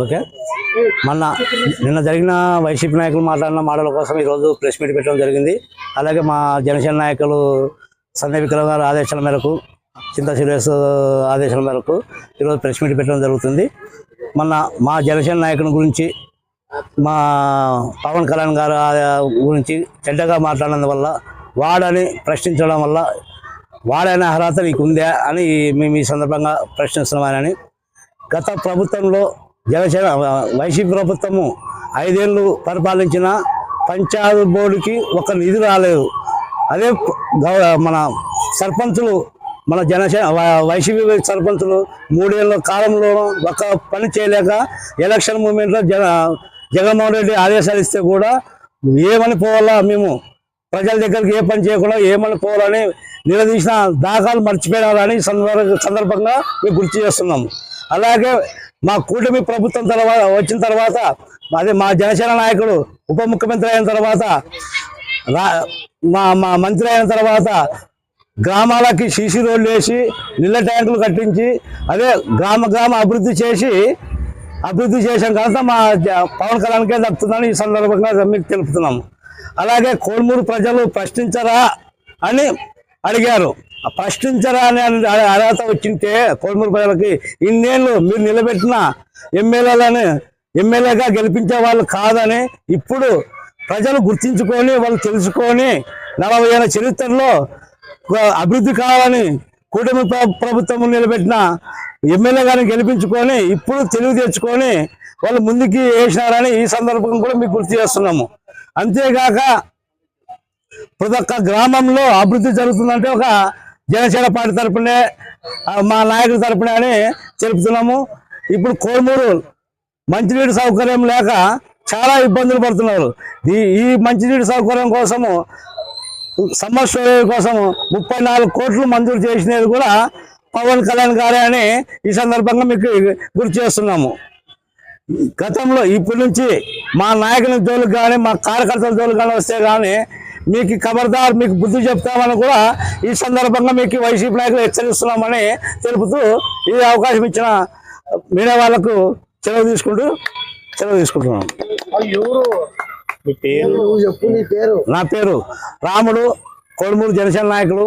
Okay. నిన్న జరిగిన YCP నాయకులు మాట్లాడిన మాటల కోసం ఈరోజు ప్రెస్ మీట్ పెట్టడం జరిగింది. అలాగే మా జనసేన నాయకులు సందీప్ విక్రమ్ గారు ఆదేశాల మేరకు, చింతా సురేష్ ఆదేశాల మేరకు ఈరోజు ప్రెస్ మీట్ పెట్టడం జరుగుతుంది. మా జనసేన నాయకుని గురించి, మా పవన్ కళ్యాణ్ గారు గురించి చెడ్డగా మాట్లాడినందువల్ల, వాడని ప్రశ్నించడం వల్ల వాడైన అర్హత నీకు ఉందా అని మేము ఈ సందర్భంగా ప్రశ్నిస్తున్నామని. గత ప్రభుత్వంలో జనసేన వైసీపీ ప్రభుత్వము 5 ఏళ్ళు పరిపాలించిన పంచాయతీ బోర్డుకి ఒక నిధి రాలేదు. అదే మన సర్పంచులు, మన జనసేన వైసీపీ సర్పంచులు 3 ఏళ్ళ కాలంలో ఒక పని చేయలేక ఎలక్షన్ మూమెంట్లో జగన్మోహన్ రెడ్డి ఆదేశాలు ఇస్తే కూడా ఏమని పోవాలా, మేము ప్రజల దగ్గరికి ఏ పని చేయకుండా ఏమని పోవాలని నిలదీసిన దాఖలు మర్చిపోయినారని సందర్భంగా మేము గుర్తు చేస్తున్నాము. అలాగే మా కూటమి ప్రభుత్వం వచ్చిన తర్వాత, అదే మా జనసేన నాయకుడు ఉప ముఖ్యమంత్రి అయిన తర్వాత, మా మంత్రి అయిన తర్వాత గ్రామాలకి సీసీ రోడ్లు వేసి, నీళ్ళ ట్యాంకులు కట్టించి, అదే గ్రామ అభివృద్ధి చేసిన తర్వాత మా పవన్ కళ్యాణ్కే దక్కుతుందని ఈ సందర్భంగా మీకు తెలుపుతున్నాము. అలాగే కోడుమూరు ప్రజలు ప్రశ్నించరా అని అడిగారు. ప్రశ్నించరా అని అర్హత వచ్చింటే కోడుమూరు ప్రజలకి ఇన్నేళ్ళు మీరు నిలబెట్టిన ఎమ్మెల్యేగా గెలిపించే వాళ్ళు కాదని ఇప్పుడు ప్రజలు గుర్తించుకొని, వాళ్ళు తెలుసుకొని 40 ఏళ్ళ చరిత్రలో అభివృద్ధి కావాలని కూటమి ప్రభుత్వం నిలబెట్టిన ఎమ్మెల్యే గారిని గెలిపించుకొని ఇప్పుడు తెలివి తెచ్చుకొని వాళ్ళు ముందుకి వేసినారని ఈ సందర్భంగా కూడా మీకు గుర్తు చేస్తున్నాము. అంతేగాక ప్రతి ఒక్క గ్రామంలో అభివృద్ధి జరుగుతుందంటే ఒక జనసేన పార్టీ తరపునే, మా నాయకుల తరపునే అని తెలుపుతున్నాము. ఇప్పుడు కోడుమూరు మంచినీటి సౌకర్యం లేక చాలా ఇబ్బందులు పడుతున్నారు. ఈ మంచినీటి సౌకర్యం కోసము, సమ్మర్ స్టోరేజ్ కోసము 34 కోట్లు మంజూరు చేసినది కూడా పవన్ కళ్యాణ్ గారే అని ఈ సందర్భంగా మీకు గుర్తు చేస్తున్నాము. గతంలో ఇప్పటి నుంచి మా నాయకుల జోలికి కానీ, మా కార్యకర్తల జోలికి కానీ వస్తే కానీ మీకు ఖబర్దార్, మీకు బుద్ధి చెప్తామని కూడా ఈ సందర్భంగా మీకు వైసీపీ నాయకులు హెచ్చరిస్తున్నామని తెలుపుతూ ఈ అవకాశం ఇచ్చిన మీడియా వాళ్ళకు సెలవు తీసుకుంటున్నాను. నా పేరు రాముడు, కోడుమూరు జనసేన నాయకులు.